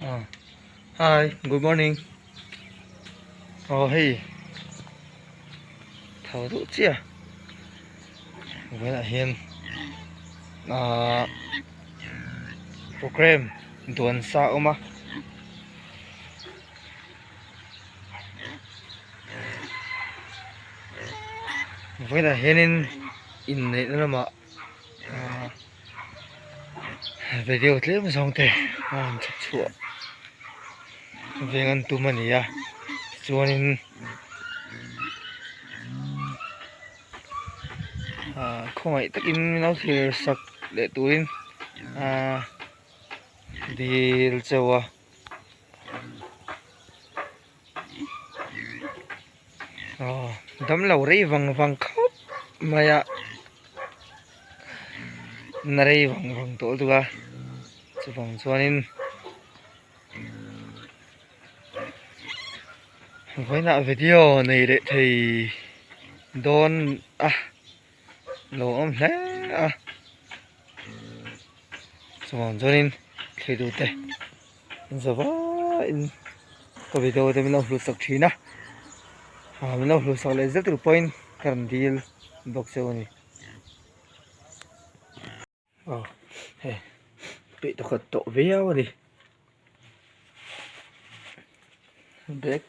Hi, good morning. Oh, hey. Thảo dụ chia. Với lại Hiền. Program tuần sau mà. Với lại Hiền in này nữa mà. Video clip mà xong thế. Chắc chua. Về ngân tụi mình à. Cho nên không phải tất in nó thì sạc để tụi đi châu đấm lầu rây vằng vằng khóc mà nari vằng vằng tổ tụi chứ vằng cho nên với lại video này để thì đón lỗ ông thế cho nên thì đủ tệ giờ vậy có video thì mình làm lượt sọc chín á mình làm lượt sọc lại rất được point cần deal box show này bị tao khật tổ véo đi bếp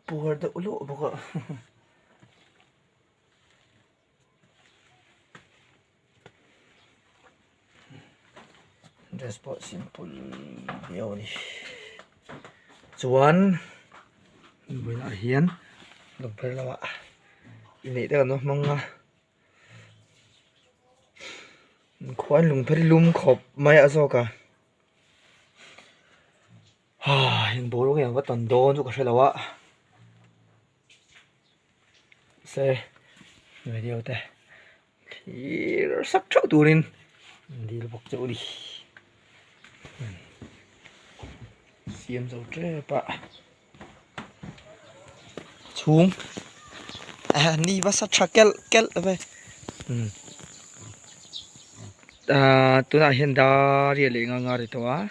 bùa đậu lộ bọc ạ just spot simple véo đi chuan với lại Hiến đồng phải là ạ này đây là nó mong khoan lùng phải lùm khop mày ở đâu cả hiện bố lúc này vẫn toàn đôn cho cả xe đâu ạ xe người điều tệ thì sắc chỗ tù lên đi bọc chỗ đi xiêm dầu tre bạ xuống ni bắt sát chặt kel về tôi đã hiện đã đi lấy ngang rồi đó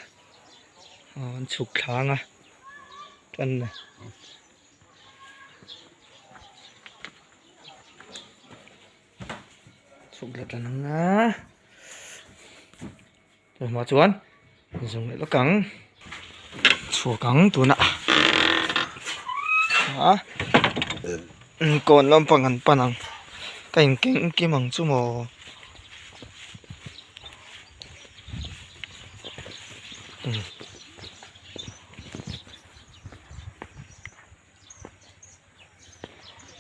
chụp kháng chân này chụp là nắng rồi mà chuan dùng lại nó cắn chùa cắn tôi nè còn lâm bằng hẳn bằng cảnh kính kia bằng chú mồ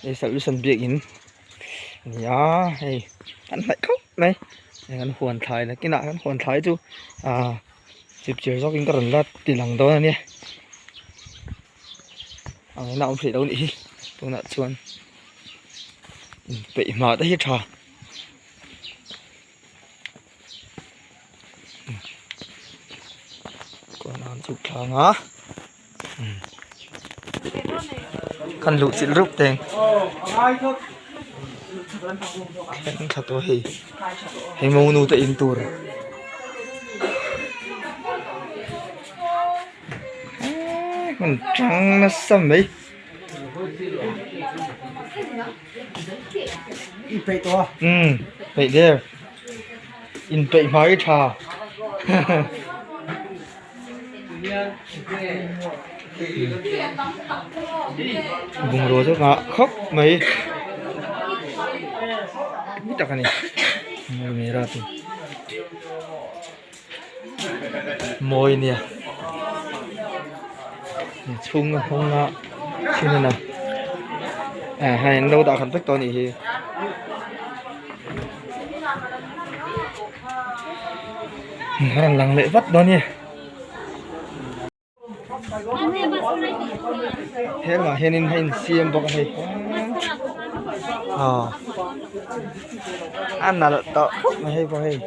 đây sẽ sân biệt in nhá hay anh lại khóc này anh hoàn thái là cái nào anh hoàn thái chú chụp chiều do cái cần là tiền lòng đó nè cái nào phải đâu đi tôi nãy chuan bị mà đấy trò còn ăn chụp thằng á khăn lụt xin rút tiền khen thật tôi hay mông nu tại in tour còn trắng nó xăm mấy vậy there in vậy mấy trà vùng đồ cho ngạ khóc mấy ít đặc này mày ra thì môi nè chung không ngạ xin nên nào hay đâu đã khẩn tích tôi thì lăng lệ vắt đó nhỉ thế là hiện hình xiêm bọc hay ăn là tợ mày hay hay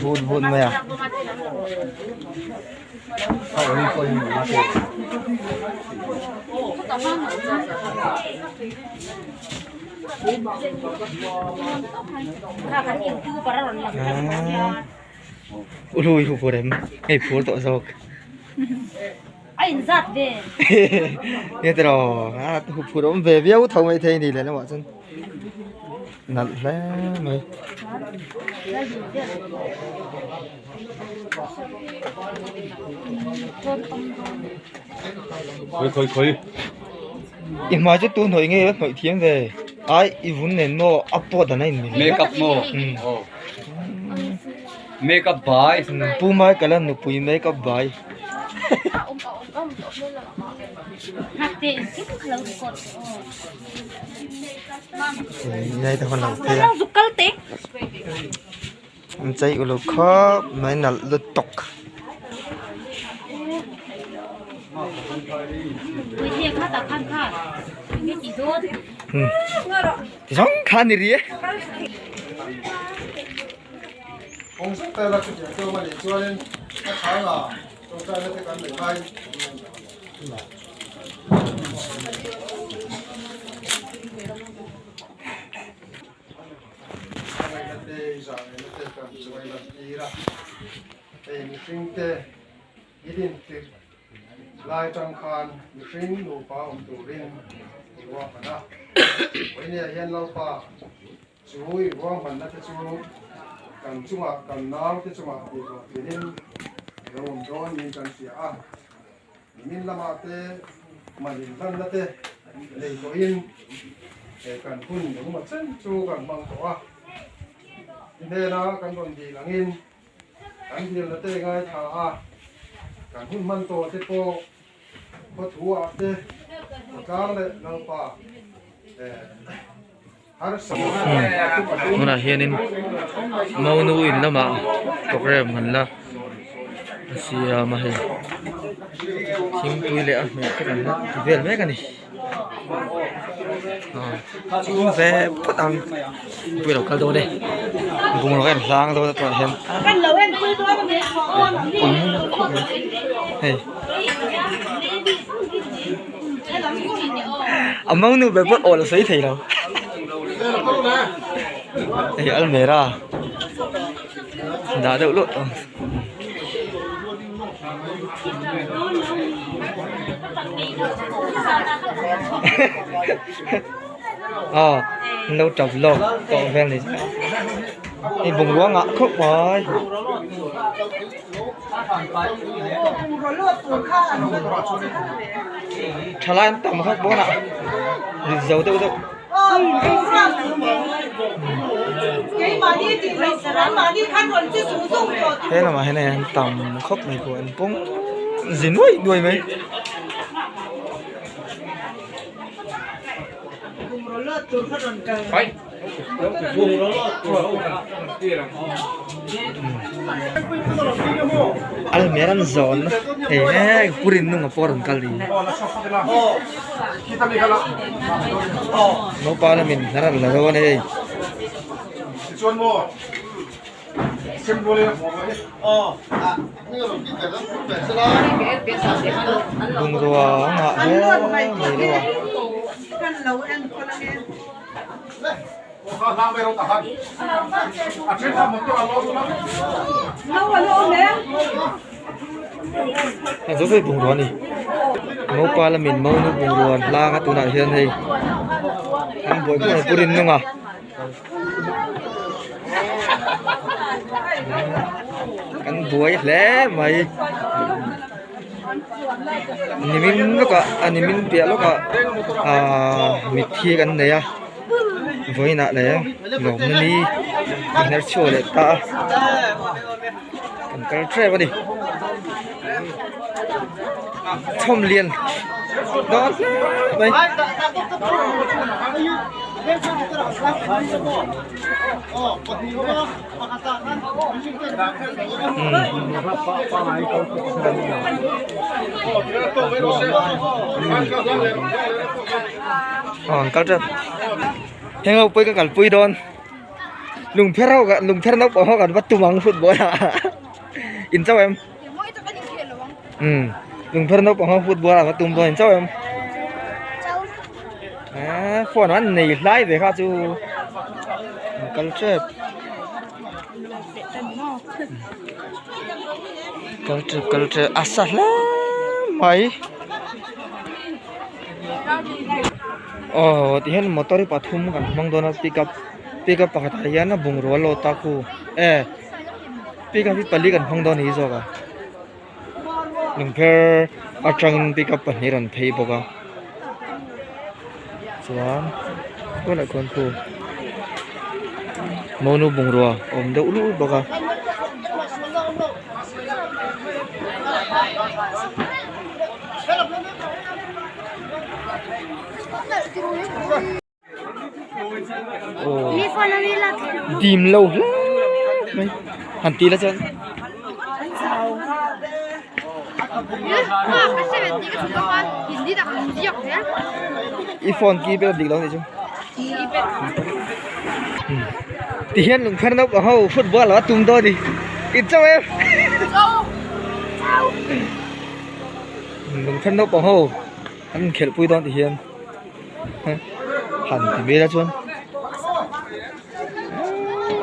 vun mày à đi coi hình ui hụt đấy ngày phố tội dọc anh giật về nghe từ đó phụ đó về véo thầu mày thấy đi lại nó bảo chân nặng lắm mày khơi em mà chứ tôi nói nghe nói tiếng về ai even nên nó upload đó này make up mo make up bài pu mai cái là nó pu make up bài hạt tiền cái lâu cột này tao còn làm thế lâu dục câu tết anh chạy ở lúc khó mấy nặn lật tóc với thiệt khá tập khăn khá cái chỉ thôi thì giống khăn đi đi 공식 때가 좀 많이 좋아하는 가가 좀 짜는 데 가는 가 lai trang khan mishing lu pa tu rin wa kana oi ne hian lo pa chui wang man na chu kan chunga kan naw te chunga ti ko tin lo don ni kan sia a min lama te manin tan na te le ko in e kan kun no ma chen chu kan mang to a ne na kan don di langin kan di na te ngai tha a kan hun man to te po ko thua te ka le lo pa muna hianin maunu in lama program man la sia ma he sing pui le a me ka na vel me ka ni chu ve patang pui lo kal do de bung lo kan lang do to hen kan lâu em quên tôi mà biết hey maunu be pot ol sai thei lo hey almera đã đậu lộn lâu chọc lộn cậu ven này thì vùng quá ngã khúc rồi thà lan tầm khóc bố nào dầu đâu đâu thế là mà thế này anh tầm khóc này của anh cũng dính nuôi đuôi mấy almeran zone purin nung aporan kali no pala min naran lagawan eh bung rua ngak mai dewa kan lâu ăn con em anh giúp với bung rua này no pala min mau no bung rua la ngat tu na hian hei anh boy ko purin nung à anh boy le mai nimin lo ka animin pia lo ka mit thi kan ne ya voi na le ngom ni ner cho le ta kan kal tre ba ni thom liên đó đây câu chuyện thế ngọc pui cái pui đòn lùng phét rau cả lùng phét nóc bỏ họ cả bắt tung bằng football à in sao em lùng phét nóc bỏ họ football à bắt tung bằng in sao em phone nó này lái về khác chú culture asal lah mai oh tihen motor pathum kan mangdona pickup pakhat hian a bung ro lo ta khu pickup hi pali kan mangdon hi zo ga lungpher atang pickup pa hiran thei boga chuan kon khu monu bung ro om de ulu boga Mi phone mi là tìm lâu lắm mấy hẳn tí là chân cái xe bên cái chúng ta nhìn đi đặt hình gì vậy? iPhone kia bây giờ đi đâu vậy chứ tí hiện lùng phân đâu có hậu football là tung tôi đi ít cho em lùng phân đâu có hậu anh khởi bùi đón tí hiện hẳn thì bây giờ chuan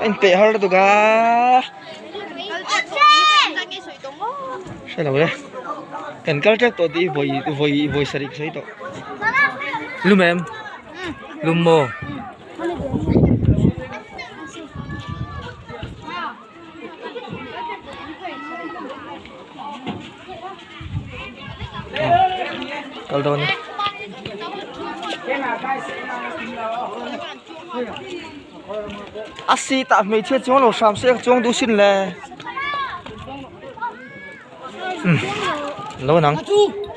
anh tệ hơn là tụi gà sao nào đấy cần cắt chắc tôi đi vội sari sấy tôi lùm em lùm mò câu đâu nè asi ta mấy chiếc chuông lẩu xàm xe chuông đủ xin lẹ lâu nắng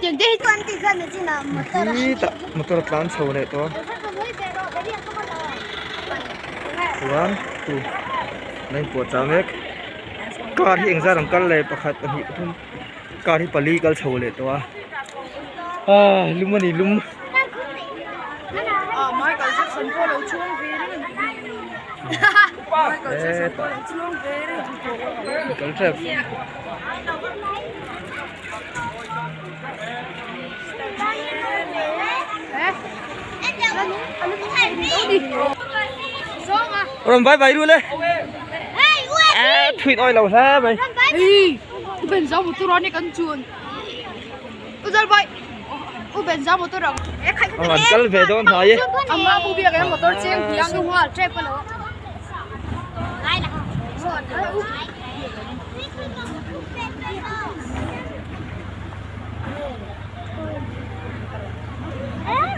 Tiền đi quan thì gần là chỉ là một tờ plan sầu này to tuan tu nãy của cha mẹ car hi engza rang kal le pakhat hi thum car hi pali kal sầu le to lum ani lum Michael Jackson có lâu chuông về đấy. Michael Jackson có lâu chuông về đấy. kal trap rồi bye bye luôn đấy thuyết oi lâu thế mày bên giao một tôi này cần chuồn tôi vậy bên giao một tôi rồi anh kal về đó thôi ấy mà bố bia cái một tôi chiên thì ăn hoa trép vào nó lại nè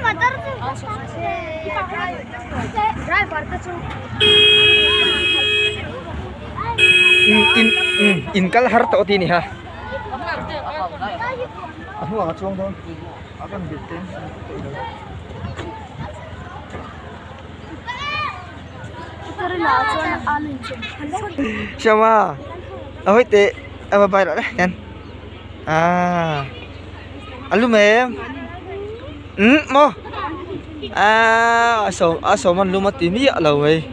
motor driver ka in kal har to ti ni ha aku nggak cuang dong akan bitin sama ôi tệ em bay rồi đấy nhanh alo mềm mo số mình luôn mà tìm gì lâu vậy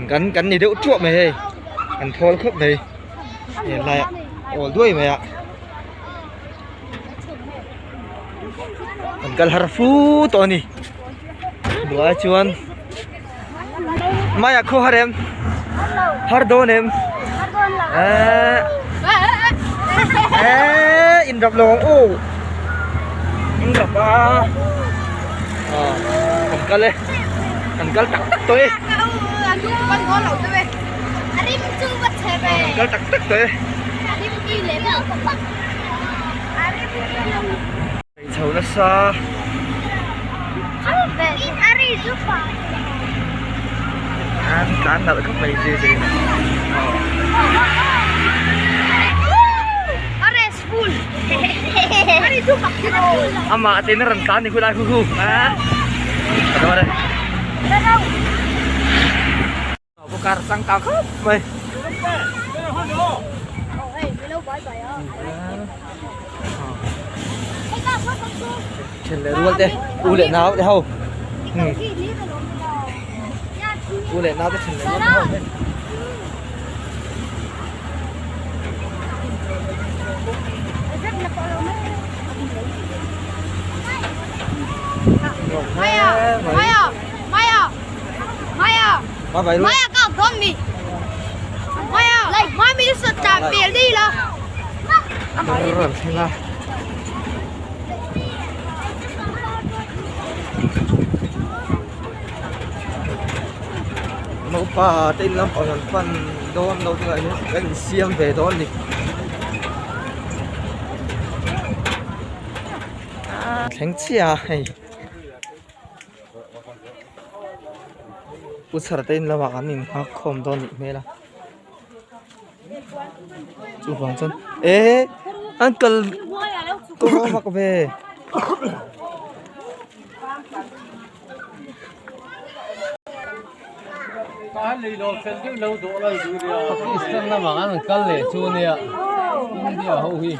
cắn này đỡ chuộng mày hey cắn thô khớp này hiện lại ổ đuôi mày ạ cắn harfu to nè dua cuan maya ko harem har don em in đập lòng in đập cần cắn tắc tôi con có lẩu tôi về anh đi chưa bắt xe về cắn tắc tôi anh đi lấy vào chầu nó xa về anh đi giúp vào cán nào không phải gì full anh đi giúp vào ama tin nó rắn cán thì cứ lại khu đâu đây bukar sang tangkap mày chân lại luôn đây u lệ nào đấy hầu u lệ nào đấy chân lại luôn hầu Maya Maya Má vậy luôn Maya có con mì Maya lại mai mì biển đi là rồi thế là nó pa tên lắm ở gần phần đón đâu thế này cái xiêm về đón đi thành chia hay usar tên là bạn mình học không đón đi mẹ là chú Hoàng Xuân ê uncle cô mặc về cái lì đồ chân cái lâu độ là gì đi à Pakistan là mà ăn cân lệ chu nè India hậu hi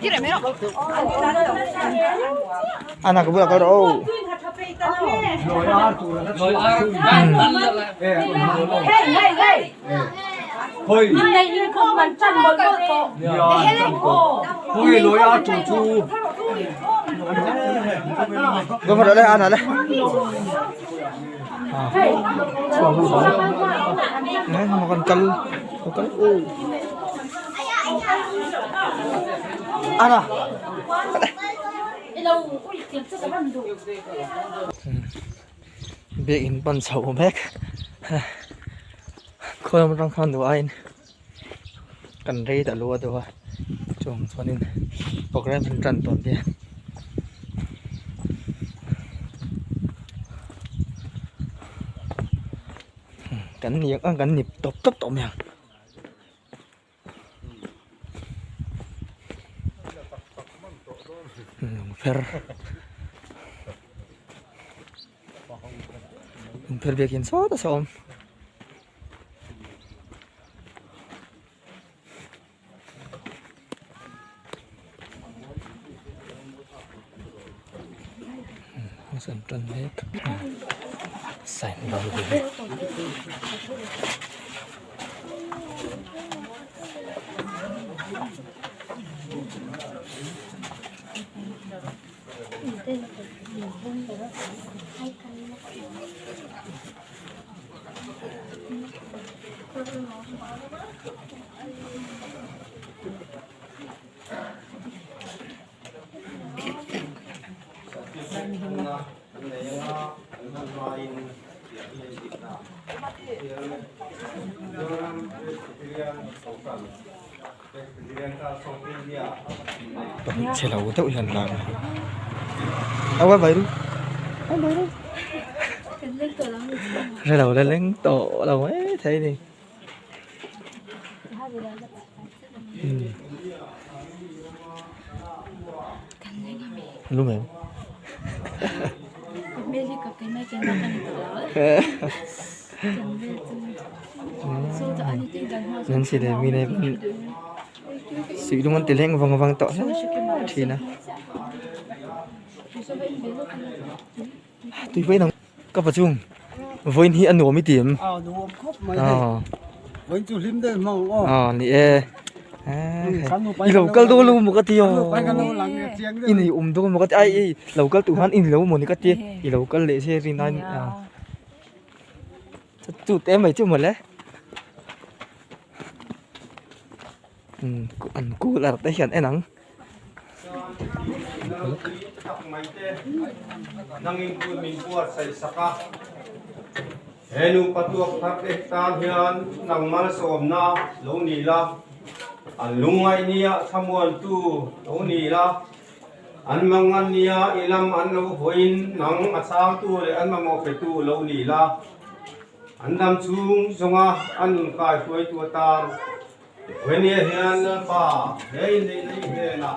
chứ để mấy đâu anh nào có bữa có đâu rồi thôi đây nhưng không mình chân một thôi lối à chủ chu có vào đây ăn hả đây nè mà còn cân ăn à biết in bắn sầu mét không trong khăn đồ anh cần đây đã lúa đồ trồng cho nên program mình trần toàn kia cắn nhịp cắn nhịp tốc tốc tổ miệng fer việc hiện số ta xong dần trần hết sành vào rồi sẽ là tao hiện làm đâu có vậy đâu ra đầu lên lên tổ đầu ấy thấy đi luôn em nên chỉ để mình này sử dụng tiền lên vòng vòng tỏ thì nào tuy với nó có vật chung với hi ăn uống mới tiệm đồ khóc mà với chủ lim đây mong nè lâu cơ đô luôn một cái tiêu in thì đô một cái ai lâu cơ tụ hắn in lâu một cái tiêu thì lâu cơ lệ xe riêng anh chủ tem mấy chứ một lẽ ăn cú là đấy hiện nắng nangin ku min buat sai saka henu patuak thak ek tan hian nangmal somna lo ni la an lungai nia thamuan tu lo ni la an mangan nia ilam an lo hoin nang achang tu le an mamo pe tu lo ni la an dam chung zonga an kai khoi tu ta when ye hian pa hey nei he na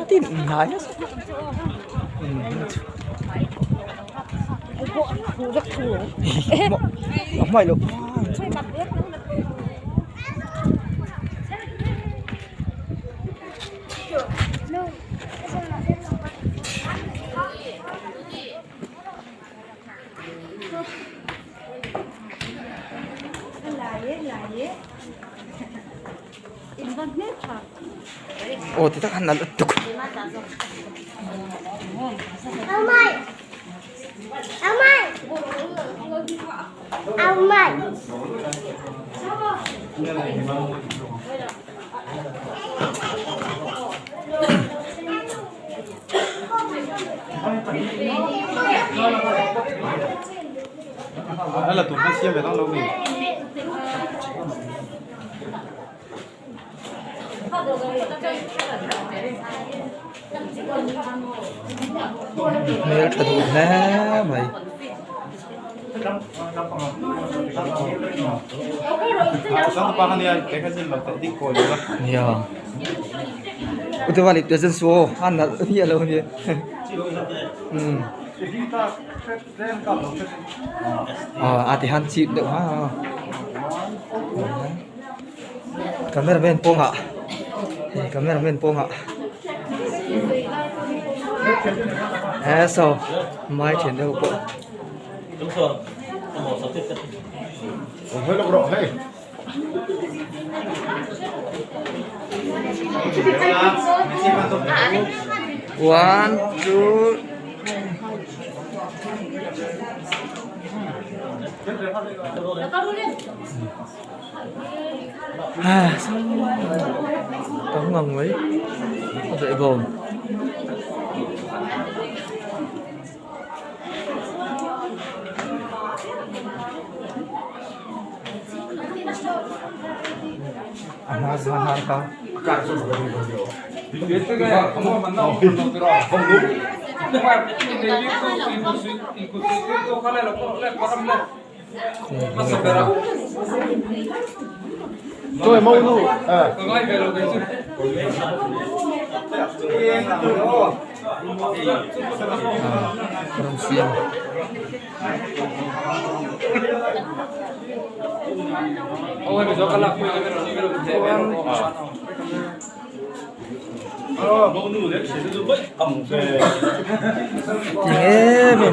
tin nói không mày luôn โอ้ที่ทักหันนั่นตุก เอาใหม่เอาใหม่เอาใหม่ Đó là tụi nó chia về tao lâu nghỉ. เมลถดูแน่ไหม Saan pa kanila teka sila tadi ko diba? เนี่ยอุตวันนี้ตัวเซนโซอันนั้นนี่อะไรเนี่ยอาทิฮันชีดเดี๋ยวกาเมราแมนโป้งอ่ะกาเมราแมนโป้งอ่ะโซไม่เห็นเดี๋ยวก็ Hơi lộc độ hey. One, two. Tấm ngon mấy. Có dậy gồm. Ăn không? Tôi mau nu. Kurang siang.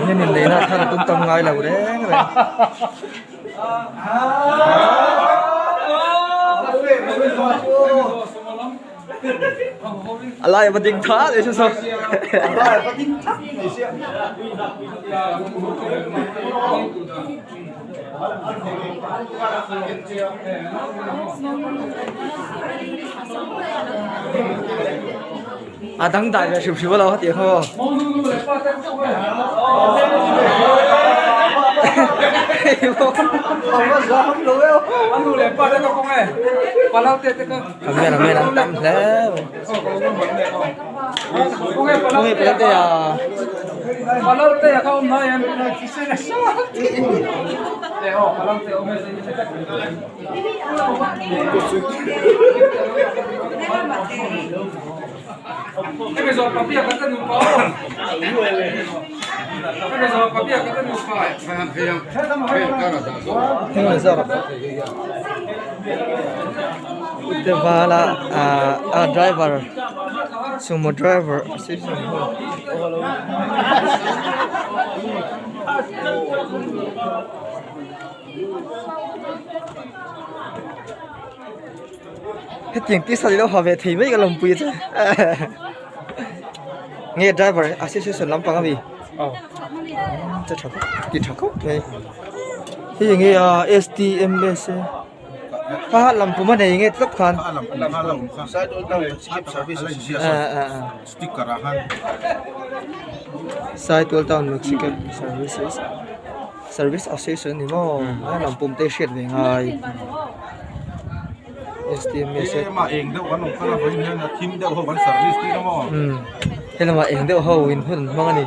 Mình lấy nó thay là tung tông ngay là đấy rồi. Alay mà đình thá để cho sao? Alay mà đình thá để xem. À đăng đại là sụp sụp lâu hết tiền không? Không có gió không đúng không? Anh đủ lẽ ba đấy không nghe? Ba lâu tiền cơ. Không nghe là tâm thế. Không nghe ba lâu tiền à? Ba lâu tiền không nói em chỉ sẽ là sao? Để họ ba lâu tiền ông ấy cái bây giờ papi akan terlupa. Cái bây giờ papi akan terlupa. Tengok Zara. Itu bala driver, semua driver sih. Hết tiền tí sao đi đâu họ về thì mấy cái lồng bùi chứ. Nghe driver association lắm bằng cái gì? Chắc chắn kỹ thuật không? Này, cái gì nghe STMS phát làm của mình này nghe rất khan. Saya tu tahu skip service stiker ahan. Saya tu tahu Mexican service association ni mo, làm pum tê shit về ngay. STMS. Mà anh đâu vẫn không phải là team đâu họ vẫn service tí đâu mà. Thế là mà anh đâu họ win hơn mong anh đi.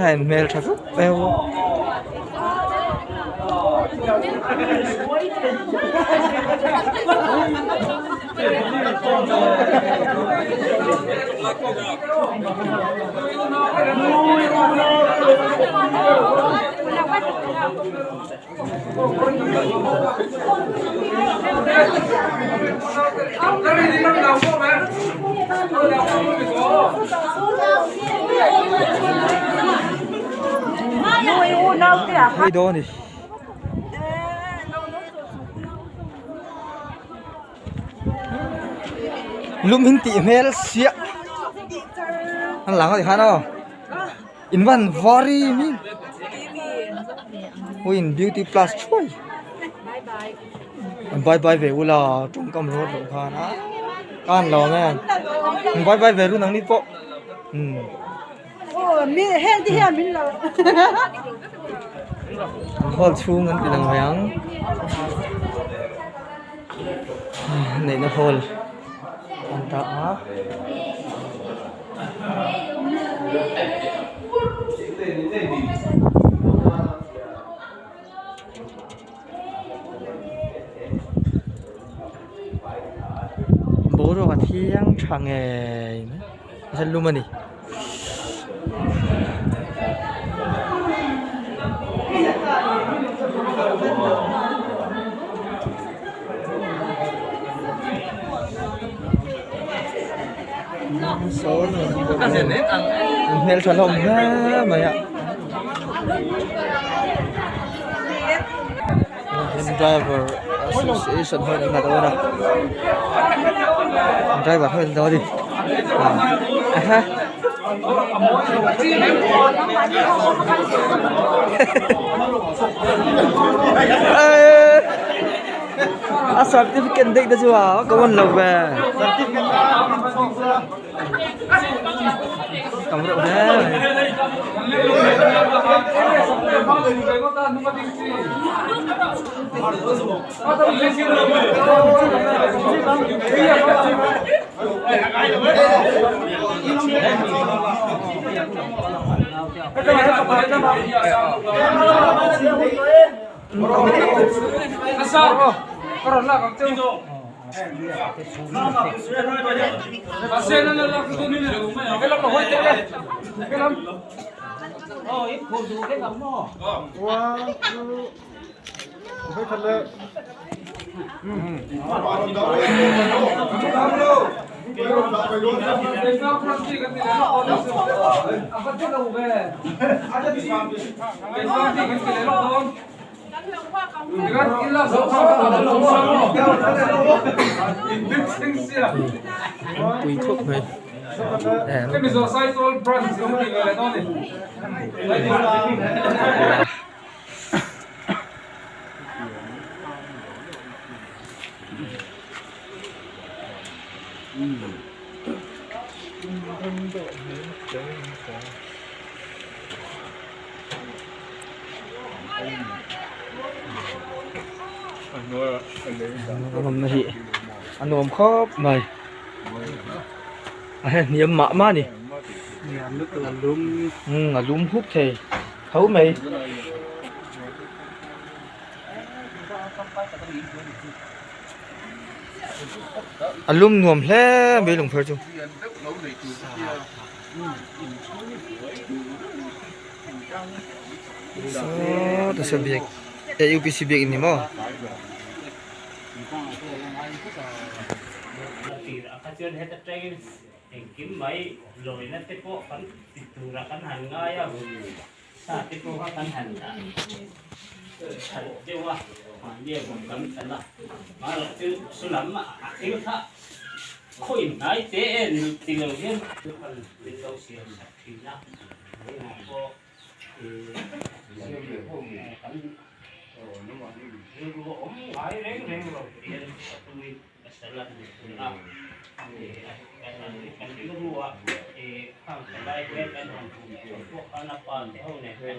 Handmail thật rất beo. thấy đó đi lùm hình tị mel xịa anh lắng thì khá nào in văn very min win beauty plus choi bye bye về ula trung tâm road lo kha na kan lo nghe bye bye về luôn nang nít po mi hen thì hen min lo hol chu ngan pinang hayang nei na hol anta a bố rồi thiang chẳng nghề dân luôn mà nè số nên sản phẩm ra mày ạ driver association thôi là đâu nào driver thôi đó đi ha certificate đấy chưa có một lần về cầm rượu thế quỳ thuốc về hôm nay ăn ôm khóc mày niệm mạ má nè là lúm hút thì thấu mày ăn lúm nuông thế mấy lồng phơi chung tôi sẽ việc UPC việc ini mau Kasihan heta train kim mai loi na te ko kan titura kan han nga ya sa te ko kan han da dewa ye bom kan sana ma la tu sulam ma il tha khoi nai te en ti lo yen kan le do sia sa thina ko kan no ma ni ko ai reng reng lo yen tu salah na kan itu dua kan kedai kan untuk anak pandai ne kan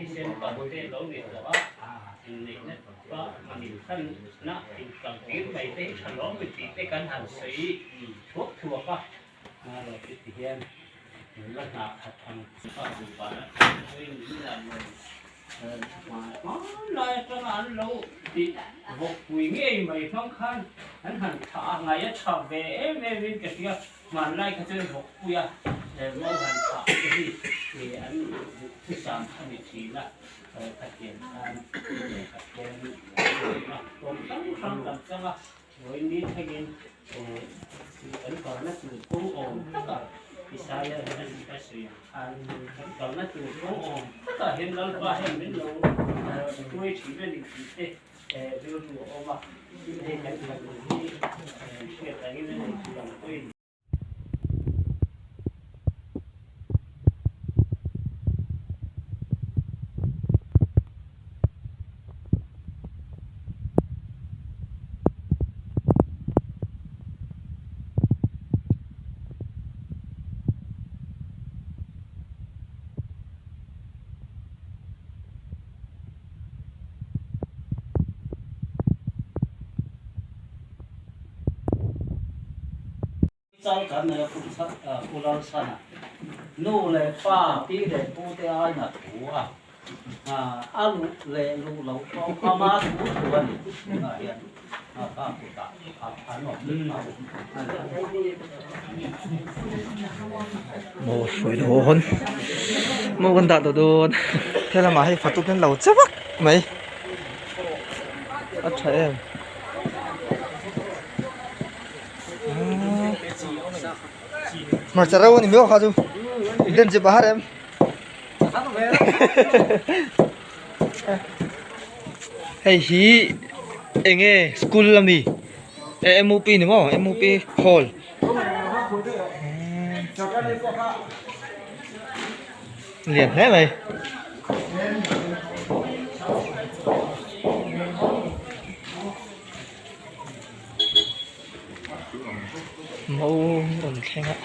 isen pate lo ni to ini ne pa mani kan na kan kir mai te chalo mi te kan han sei thuốc thua ka na lo ti hian la na hat tham pa du pa na ni la nói cho anh lâu thì một quý nghề mày không khăn anh hẳn thả ngày thả về em bên cái kia mà lại cái chuyện một quý à để mong hẳn thả cái gì thì anh thứ sáng hai chỉ là thực hiện anh thực hiện cũng không làm sao mà với đi thực hiện anh còn là sự cố ổn tất cả พิซซ่าเนี่ยนั่นก็สวยอันตอนนั้นตัวของถ้าเห็นเราก็เห็นเป็นเราด้วยชีวิตนี่เรื่องตัวออกมาที่เห็นกันแบบนี้เชื่อใจกันเลยอย่างตัว Sau cả này phụ lao sana, nô lệ pha tí lệ phụ tê ai nè thủ alu lệ lu lâu có ama thủ thủ anh hiện phụ ta anh nó linh nào một sủi đồn một con đạn đồn thế là mà hay phạt tụt lên lầu chắc mày bắt thấy em mà chả đâu thì miếng khá chứ lên chỉ bahar em hey hi anh nghe school làm gì MOP đúng không MOP hall liền thế mày mẫu đồng khen ạ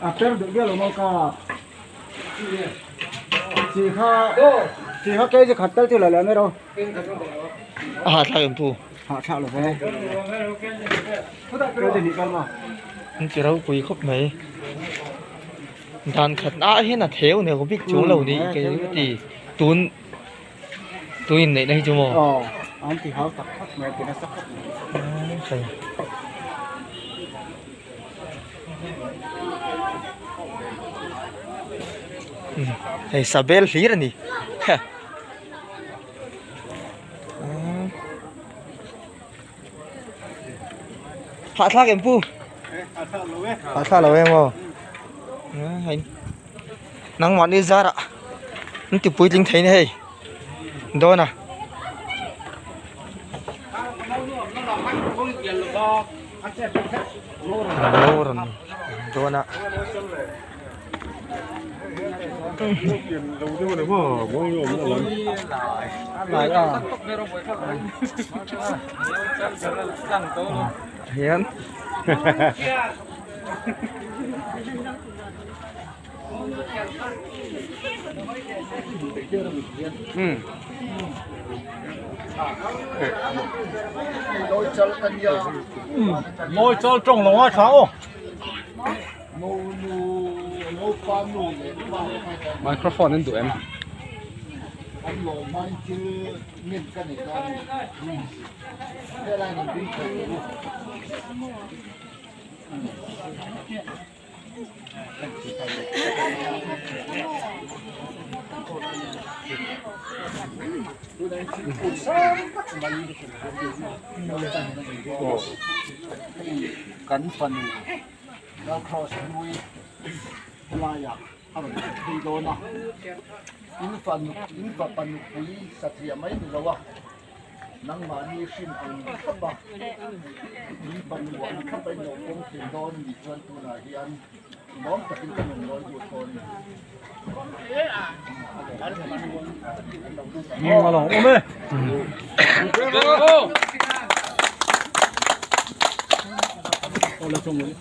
after được cái lồng cá chỉ có cái gì khát tới thì là mấy đâu à thay em thu họ sao là về cái gì đi con mà anh chỉ đâu quý khóc mấy đàn khát á hết là thiếu này có biết chỗ lầu đi cái gì tuôn tuôn này đây chứ mà anh thì họ tập khát mẹ thì nó sắp khát thầy Sabel lý rồi nhỉ hạ thác em phu hạ thác là em không hay nắng mặn đi ra ạ nó chụp bụi tinh thấy này đó nè lô rồi đó nè hiền ngồi cho trồng lồng hoa sao microphone đến tụi em cắn phần nó khó sinh nuôi lai à ăn thì đồ nè in phần quý sạch địa mấy người đâu à nắng mà như xin ăn khắp bạc in phần quán khắp bên đầu công tiền đòn bị chân tu là hiền món tập kinh cái mình nói buồn con mà lòng ôm đi ô là trong đấy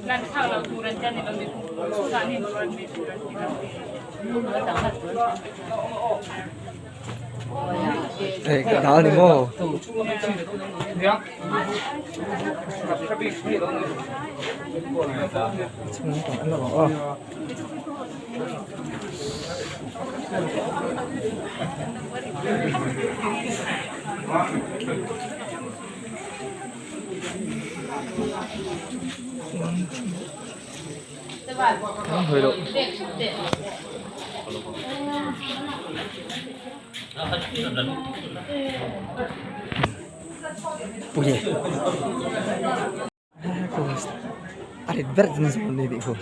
lần sau là thu lần chân thì lần thu lần thì lần thu lần thì lần cái đó thì ngô hơi độ Oye. Ada berat jenis ini deh, kok.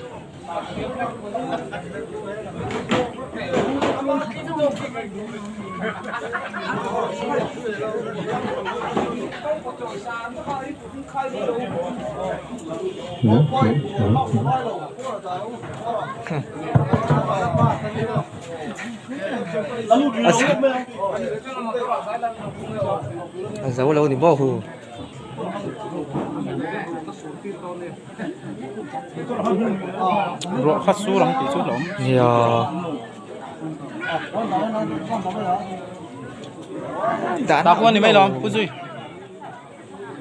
Giấu lâu thì bỏ hù. Rọ khát số lắm, tỷ số lắm. Ta quan thì mấy lắm, có gì?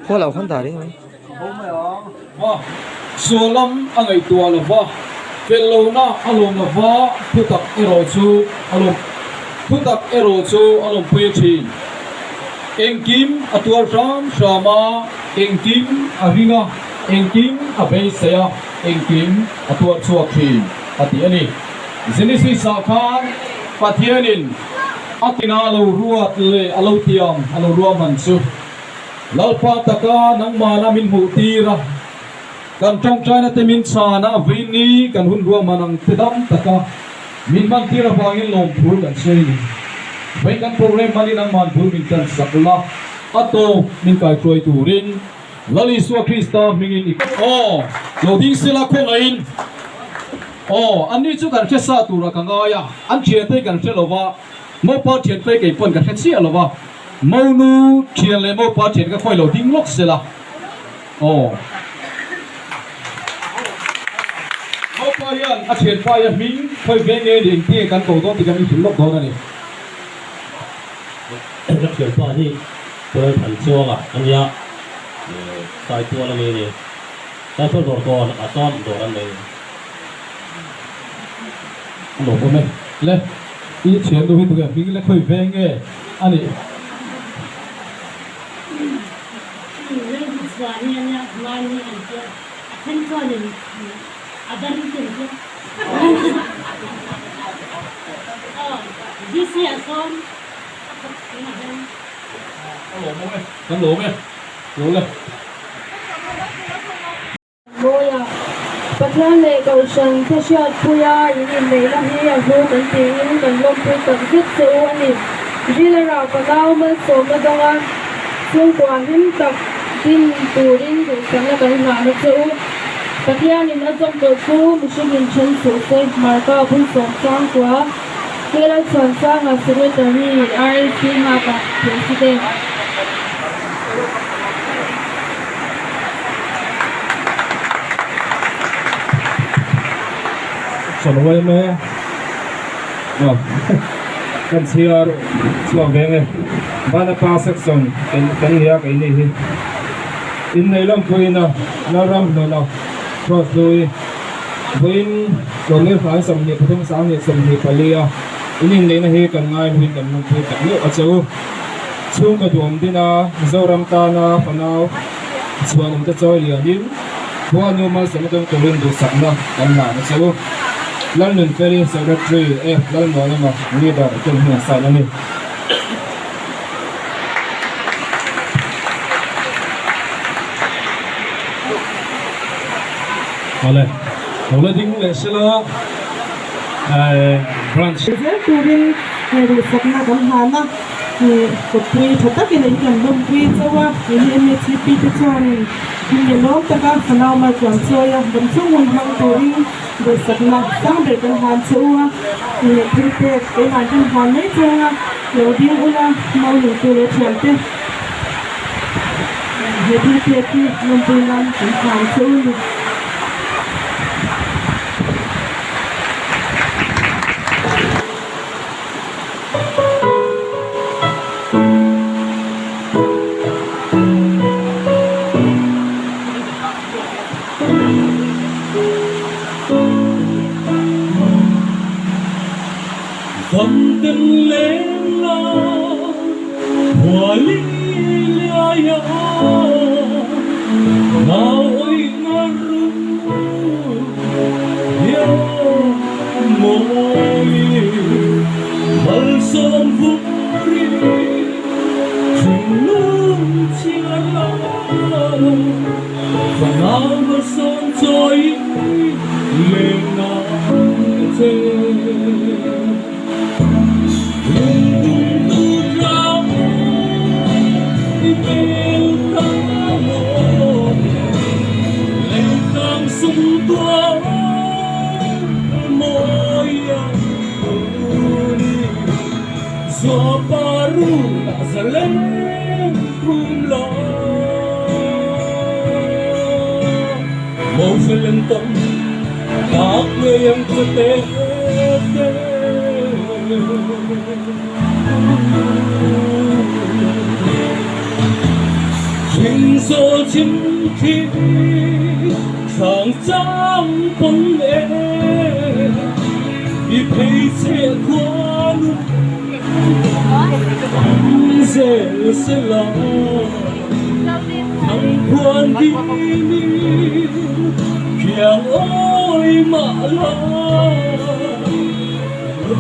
Hoa lẩu khăn tả đi mấy. Số lắm anh ấy tua là vợ, về lâu na anh lồng là vợ, thu tập ero chu anh lồng, thu tập ero chu anh lồng bơi chi. Anh kim ở tua ram sama, anh kim ở ringa, anh kim ở bên xe, anh kim ở tua chua chi, ở tí anh Genesis sakan pathianin atina lo ruat le alo tiam alo ruam mansu lalpa taka nang mana min hutira kan trong china te min sana vini kan hun ruam manang tidam taka min man tira bangin lom phul kan sei bai kan program mali nang man phul min kan sakla ato min kai troi turin lali suwa krista mingin lo ding sila ko ngain anh đi chút gần chết sa tù ra càng ngaya anh chia tay gần chết lova mau bao tiền tay cái phần gần chết xia lova mau nu chia lấy mau bao tiền cái khoai lẩu đinh lốc xia la mau bao yên anh tiền bao yên mình khoai ven nghe điện kia căn cầu đó thì cái mình chịu lốc đó này rất nhiều bao đi tôi thành xưa à anh nhá sai tua là gì sai tua đồ con à son đồ ăn này lỗ của mình lên ý chuyện đối với tụi mình là khơi về nghe anh ấy lỗ lên Patlan le cầu sân thế siết puya in le la hi a hu kan ti in kan lom pu tak hit se u ani rile ra ka nau man so ma donga sung kwa him tak tin turin du sang la kan na na se u patlan in a jong to pu mushin chen so se marka bun so sang kwa kela son sang a secretary RC ha ka president Son way me kan siar slong venge bana pa section kan ya kai ni hi in nei lam puina na ram no na cross lui buin kon le phai som ni puthum sang ni som ni palia in nei na hi kan ngai hui kan nu pu tak ni achu chung ka dum dina zoram ta na panau chuan ta choi lia din bua nu ma sem dong ko rin du sak na kan na na chu London Ferry Secretary London mà leader trong hiện sai này. Hole ding le sila branch. Turin dari sakna kan hana putri thata ke nei kan lom pui chawa ini CP te chuan in lo taka sanau ma chuan choya dam chungun hang turin dari sakna sang de kan han chuwa ni phinte ke han tin han nei chuwa lo ding ula mau ni tu le chante he phinte ki lom pui nan kan han chuwa tình lên la hòa lý ya nào ơi ngon ya môi bal son vuri chung lung chia la và nào mà son trôi lên nắng trên gió baru nazalem kumla mau selentong tak yang teteh Trình số chim thi sang trang bóng ế đi thấy xe qua lúc dễ sẽ lo thằng quan đi kìa ôi mà lo lúc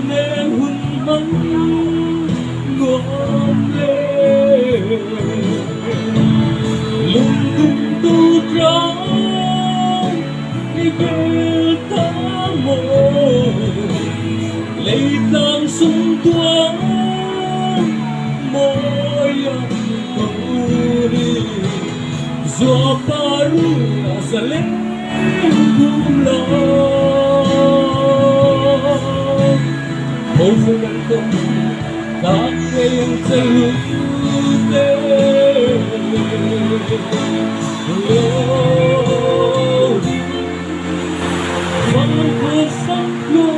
nên hôn măng ngọt lên lung tung tu trắng đi về ta mồ lấy tang sung tua moya turi gió baru nazalem kumla mau selentong tak yang celute Mangku sakyo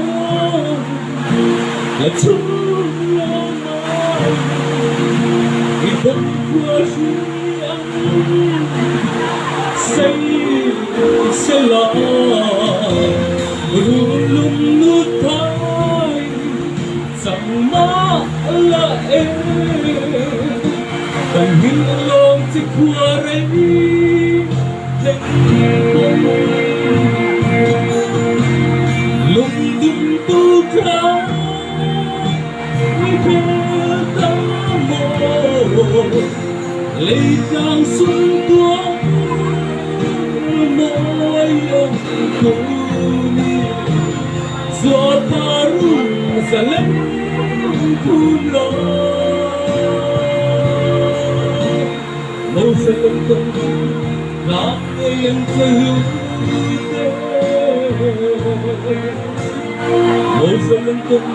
la chung la mai idan kuashi say se la rulum nu thai chẳng ma la e dan hin long ti kuare lung dum tu tra ta mồ lấy càng xuân tua môi ông tuni gió baru nazalem kumla mau selentong tak yang celute mau selentong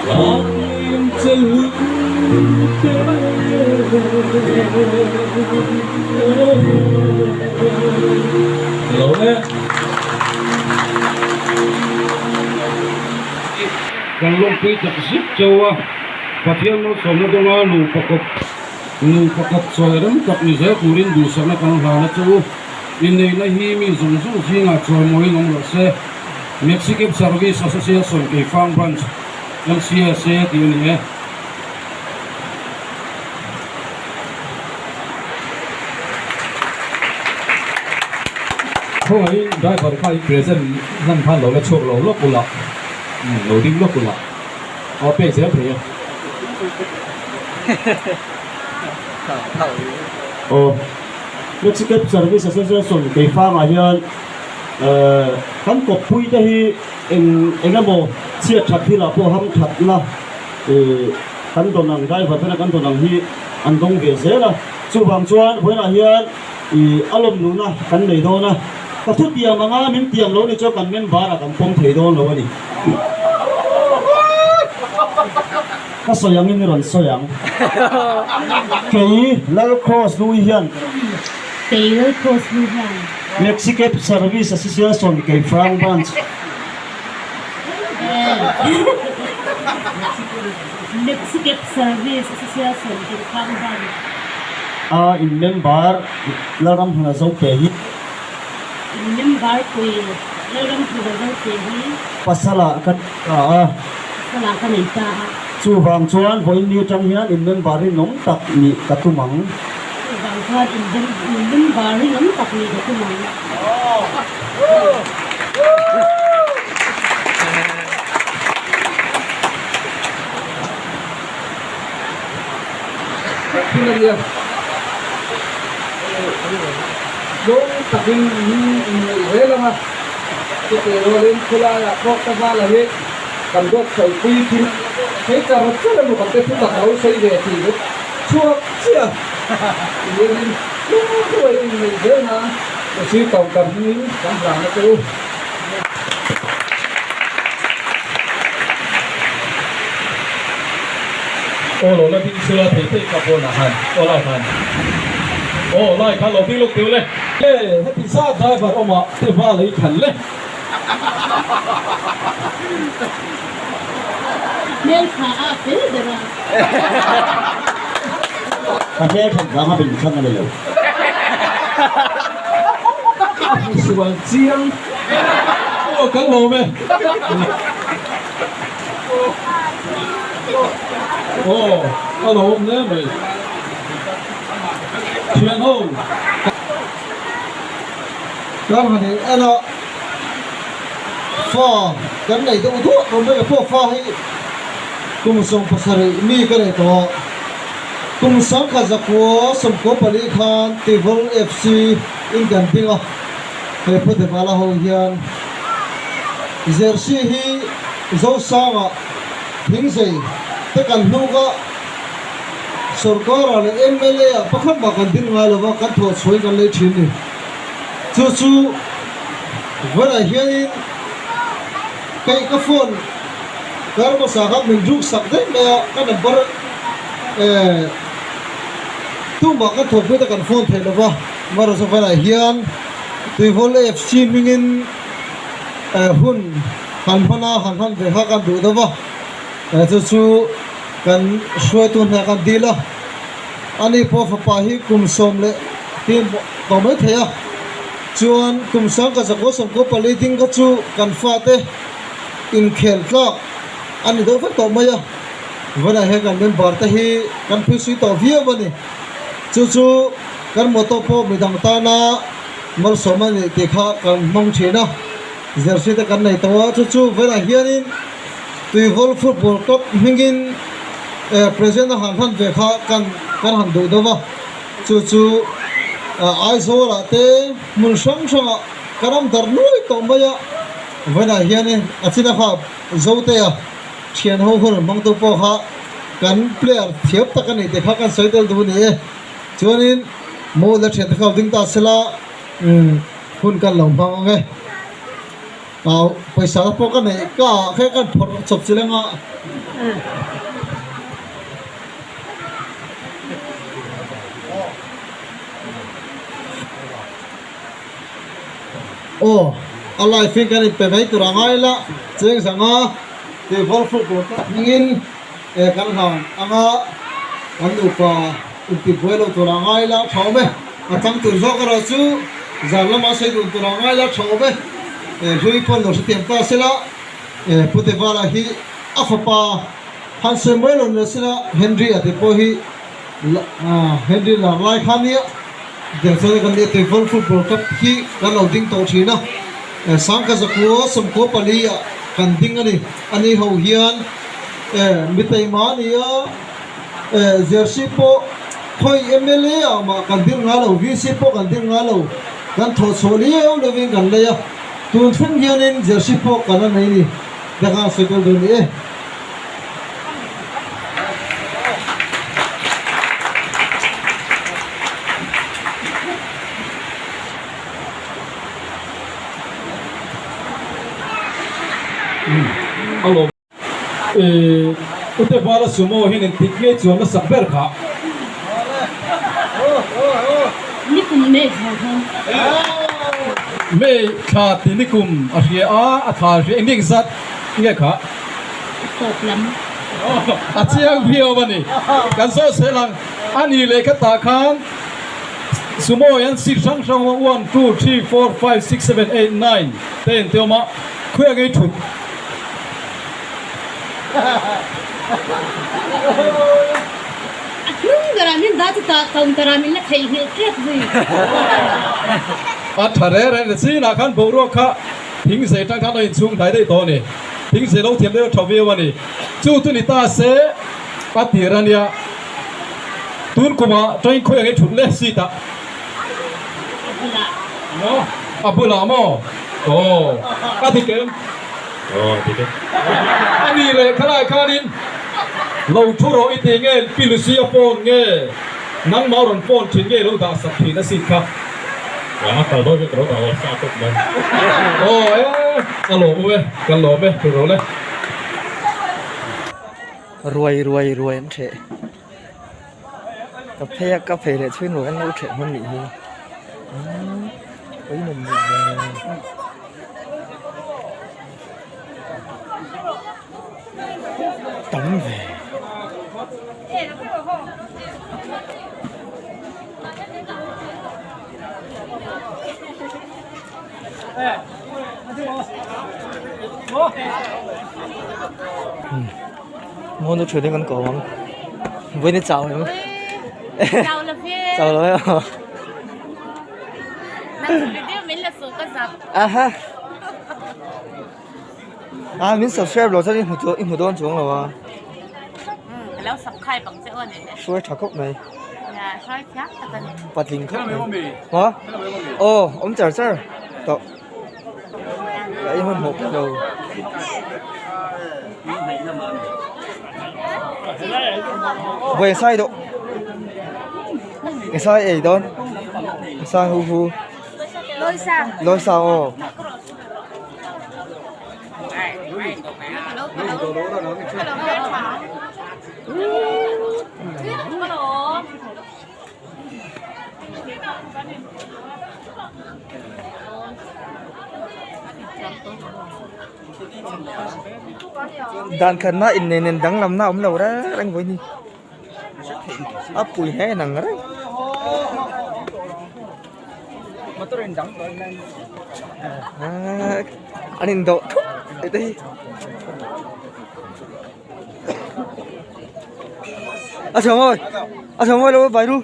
tak yang celute lâu đấy càng long quy tập zip châu à phát hiện nó sống nó đông à nu pakap soi ram kap ni ze kurin du sana kan hala châu in nei na hi mi zong zong hi nga choi moi long la se Mexican Service Association ke Fang Branch MCSA ti ni e thôi driver khai present nan phan lo la chok lo lo pula lo ding lo pula o pe se pre Mexican Service Association ke fa ma hian kan ko pui ta hi engamo chia that hi la po ham that la kan donang driver phena kan donang hi an dong ve se la chu bang chuan hoina hian alom nu na kan nei do na ka thu tiam anga min tiam lo ni cho kan men bara kan pom thei do lo ni ka soyang in ron soyang kei lal cross lu hian Taylor Cross Luhan. Mexican Service Association kei Frank Branch Mexican Service Association di Pangban. in member laram hana zo pe hi Member ko lalang ko daw tehi. pasala kan là cái này ta chu vang chuan voi ni tang hian in men bari nong tak ni katumang vàng thoa in đinh bà đi lắm tập gì được cái này Pinaria dong takin relanga ke rolin khula ya kok ta ba la he kan gok sai pui tin he ta ro cha lu kan te thu ta lo sai ve ti lu chua chia ni lu ko ai ni de na si tong kan ni kan ra na tu ô lô là bình xưa thì thấy cặp bồ là hành ô lại hành ô lại khăn lô bình lúc tiêu lên ê hết bị sát trái vào ông ạ thì vào lấy khẩn lên nên khá thế được rồi anh em thành ra mà bình chân này rồi xuân chiang ô cắn lô mẹ ô alo nè mày chuyện không Làm cái này anh ạ pha cái này tôi thuốc rồi bây giờ pha hay cùng sống pasari mi cái này to cùng sáng cả giặc của sống cố bali khan Tivol FC in gần pinga hay phụ được vào hồ hiền jersey hi dấu sang ạ thính gì tất cả nô ga सरकार वाले MLA पखन बाकन दिन वाले वो कट हो सोई कर ले चीनी चुचु वरा हियन कई का फोन कर बस आगा में जुक सकते मैं का नंबर तुम बाकन थोपे तक फोन थे लवा मरो से वरा हियन Tivol FC मिंगिन हुन हनफना हनफन देखा का दूध वा चुचु kan suai tu na kan dila ani po fa pa hi kum som le tin to mai thaya chuan kum sang ka zako som ko pali ding ka chu kan fa te in khel tlak ani do fa to mai a vana he kan men bar ta hi kan phi sui to via bani chu chu kan mo to po mi dang ta na mal som ani te kha kan mong thina jersey ta kan nei to chu chu vana hianin Tivol football club hingin present han về kha kan han do do wa chu ai zo la te mun sang sang karam dar noi to ma ya vena hian achina kha zo te ya thian ho hol mang to po kha kan player thiep ta kan te kha kan soitel du ni chuanin mo la the kha ding ta sela hun kan lom bang nge tao paisa po kan nei ka khe kan phor chop chilenga ô Allah phiên cái này phải thấy tụi rangai la chơi sang á thì vol phụ của các ngin căn hàng ang á anh được thì quay lâu tụi rangai la chó bé à trong tụi gió cái đó chứ giờ nó mà xây tụi rangai la chó bé rồi con nó sẽ tiệm ta sẽ la phụ thể vào là hi afapa han xem mới lần nữa sẽ la Henry à thì po hi Henry là lai khania giờ sau này cái này vol football cup hi cái đầu tiên tổ chức nó sáng cái giấc của sum cố pali à cần tiếng anh hậu hiền bị tay má này jersey po thôi MLA à mà cần tiếng ngã lâu VC po cần tiếng ngã lâu cần thổi số lý yêu là viên cần đây à tuần phân hiền nên jersey po cần anh này đi để các sự kiện đó đi alo ute bala sumo hin tikle chuan sakber kha nikum me ha me kha tinikum a a tha ri ending zat nge kha top lắm a chiang bio bani kan so selang ani le kha ta khan sumo yan sip sang sang 1 2 3 4 5 6 7 8 9 10 teoma khuya ngai thut Garamin dati taong garamin na kay hikit zi. At thare ren si na khan boro kha thing se tang khan in chung thai dei to ni thing se lo thiam de thawi wani chu tu ni ta se patirania tun kuma toin khoi nge thuk le si ta no abula mo oh ka thi kem oh thi ke ani le khala khanin lo thuro ite nge pilusia pon nge nang mauron pon thin nge lo da sak thi na si kha ya ka do ke ro da sa tok man oh alo we kan lo be ro le รวยนั่นเถอะกาแฟเลยช่วยหนูกันรู้เถอะมันหนีเฮ้ยหนุ่มตั้งเลยmuốn nó chuyển đến con cổ không? Với nó chào không? Chào là phía. Chào rồi à? Đang chụp video mình là số cái dập. À ha. À mình subscribe rồi sao đi một đôi xuống rồi à?แล้วสับไข่ปังเจ้าเนี่ย Suối thảo cốc này. Nhà xoay chắc ta cần. Bật link cốc này. Hả? Ồ, ông chờ chờ. Đó. Vậy hơn một đầu. Về sai độ. Cái sai ấy đó. Sai hu. Lôi sao. Dan karena ini nendang lam na umla ora rang boy ni apui he nang ra motor nendang anin do đây chồng ơi lâu bài ru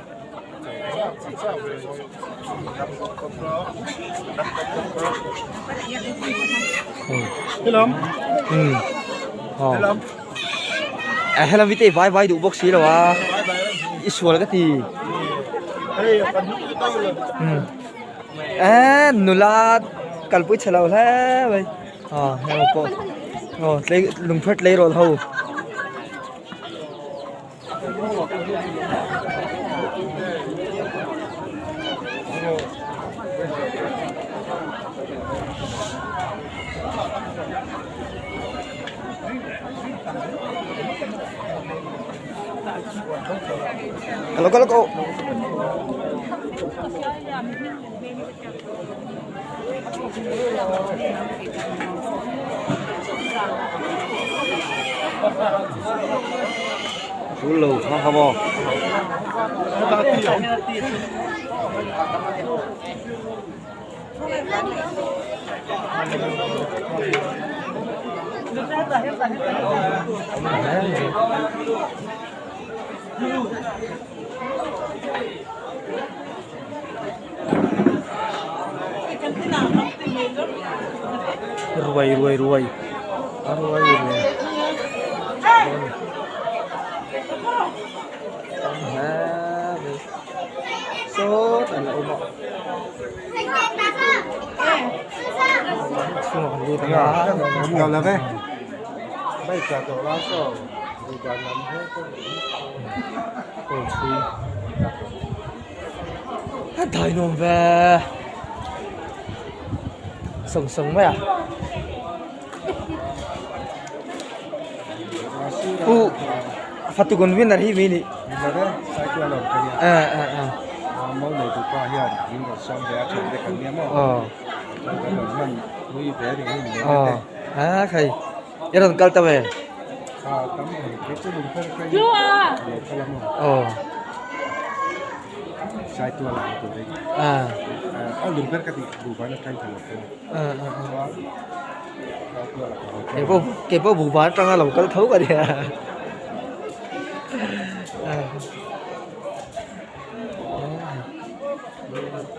Hello. Hello. Hello vite vai đủ box rồi à. Isual cái gì? Nula kalpui chalo la vậy. Hello po. Lấy lùng phật lấy rồi hầu. Kalau dulu kamu ruai số là umak semua kan dia Enggak lah kan. Baik jatuh langsung. Bukan namanya tu. Thầy nó về sống vậy à? Phát tu con viên là hi mini. Saya tu alam kerja. Mau nak tu kau hian, ini sang dia cakap dekat dia mau. Mình nuôi bé thì mình thầy, giờ còn câu tao về. Tấm cái lùng phân cây. Chưa à? Saya tu alam tu deh. Lùng phân cái gì, bukan cây thằng. cái bộ vụ bán trong là có thấu cả đi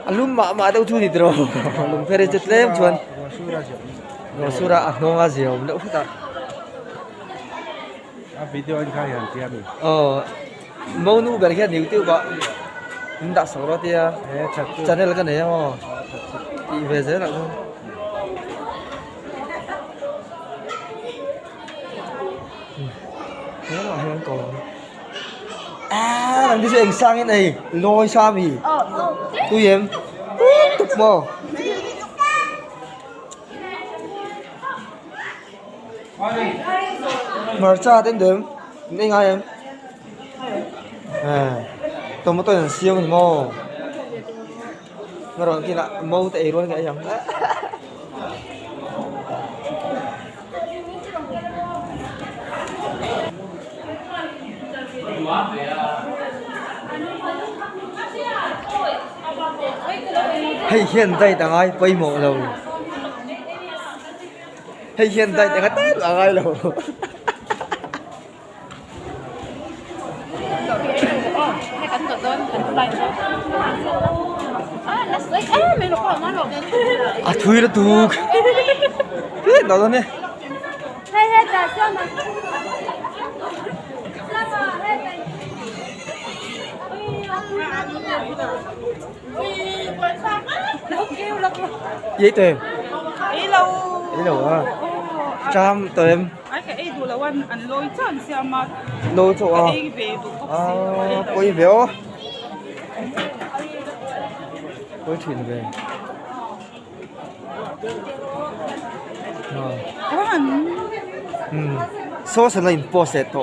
alum mà đâu thu thì rồi lùng phê chết lem chuan rồi sura ăn ngon à diều đỡ phức tạp video anh khai hàng kia mình mau nu bèn kia níu tiêu bạ chúng ta sáu đó tia cho nên là cái này mà đi về dưới lại luôn thế là hay còn làm cái chuyện sang cái này lôi xa vì tôi em tục mò mở ra đến đếm nên ngay em tôi mới tôi là siêu mình mò mà rồi kia lại mâu tệ luôn cái em hay hiện tại đang ai bay mộ lâu hay hiện tại đang tết là ai lâu thui là tụt thế đó thôi nè giấy tiền ý lâu à trăm tiền cái đồ làวันอันลอยจันเสียมา lôi chỗ à quay về ó quay thuyền về số sẽ là impossible to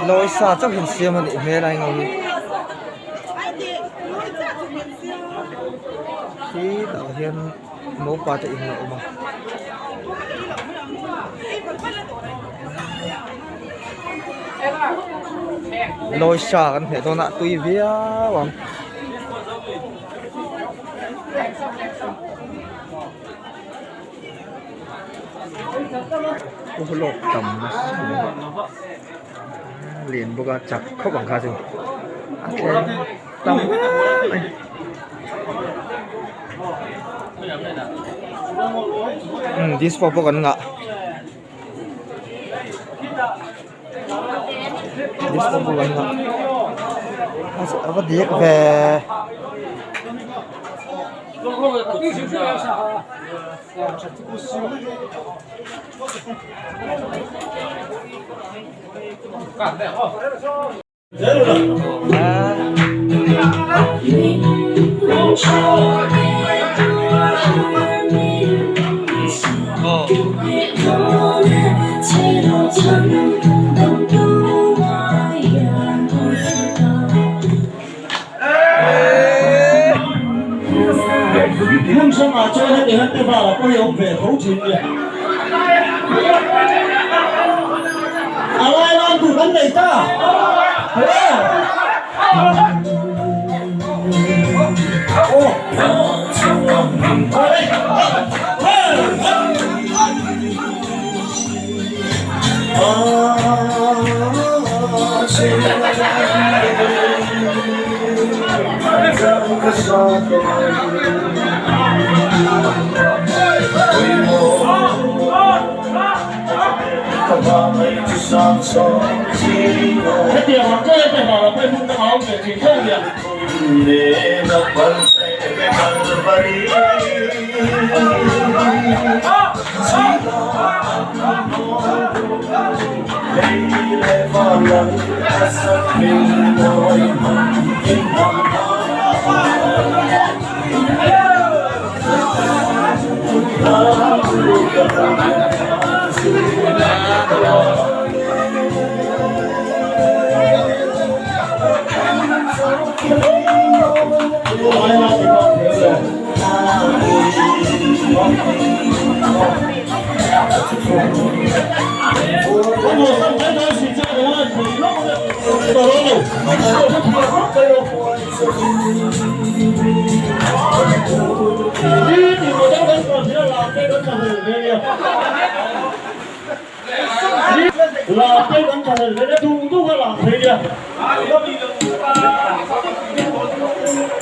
lối xa chắc hình xưa mà để mê này ngồi thì đạo hiền mẫu ba chạy hình nậu mà lối xa kan phải tôi nạ tùy vía bằng ô lột tầm liền bốc chặt khóc bằng khá rồi tầm this for bốc ngạ this for bốc ngạ apa dia về Lâm Sơn mà chơi hết thì hết tay vào là có hiệu về thấu chín vậy. Ai làm thủ vấn đề ta? Cái tiền họ chơi thì họ là bên không có để chỉ không được. Để nó vẫn sẽ về phần bari. Đây là phần lần sắc mình môi mặn in lòng là cái vấn trả lời để thu thu cái là thế kia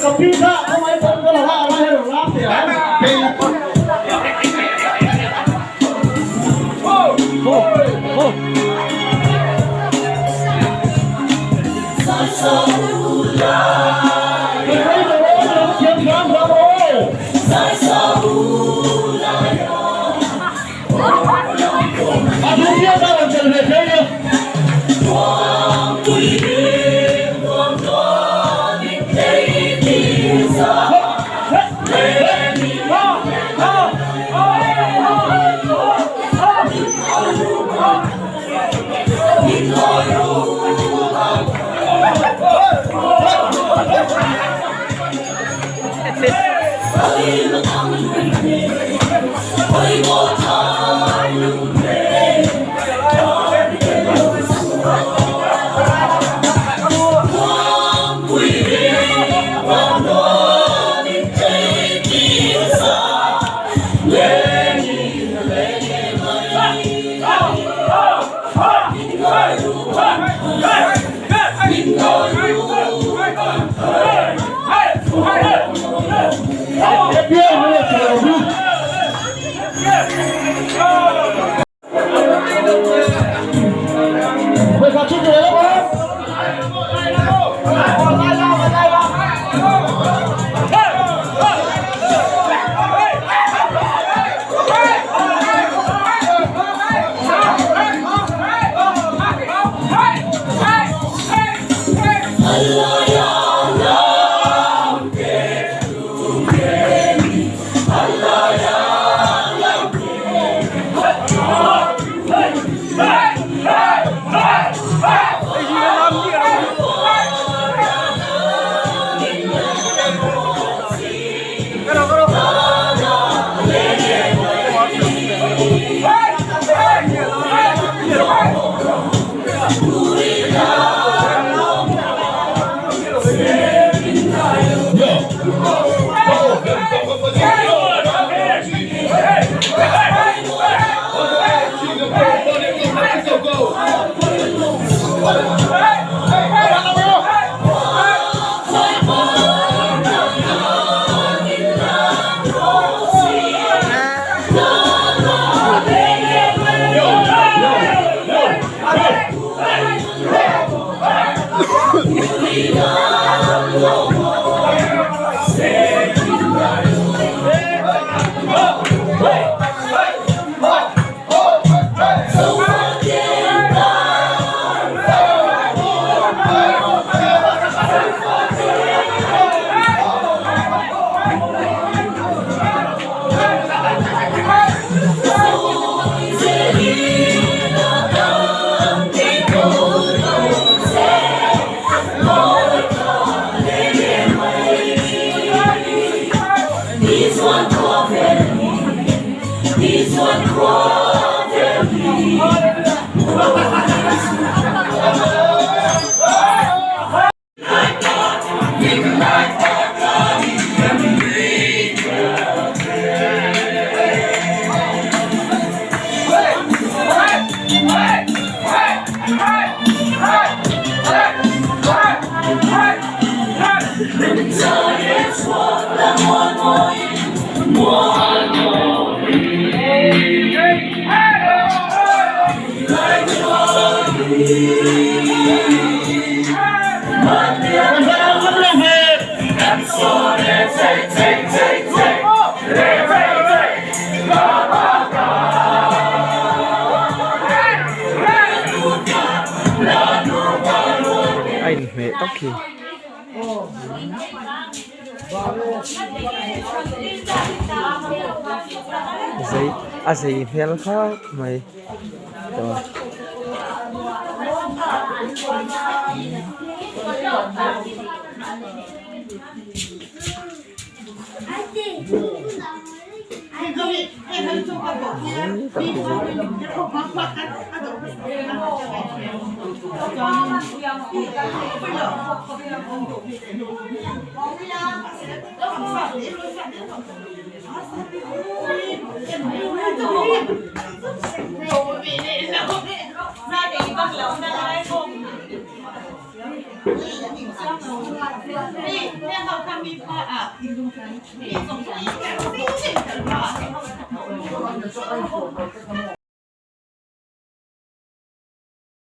cái pizza không ai phân cái là hoa hay là lá thì anh mẹ tóc kì giấy phèn khác mày rồi I think. ตัดที่สุด 你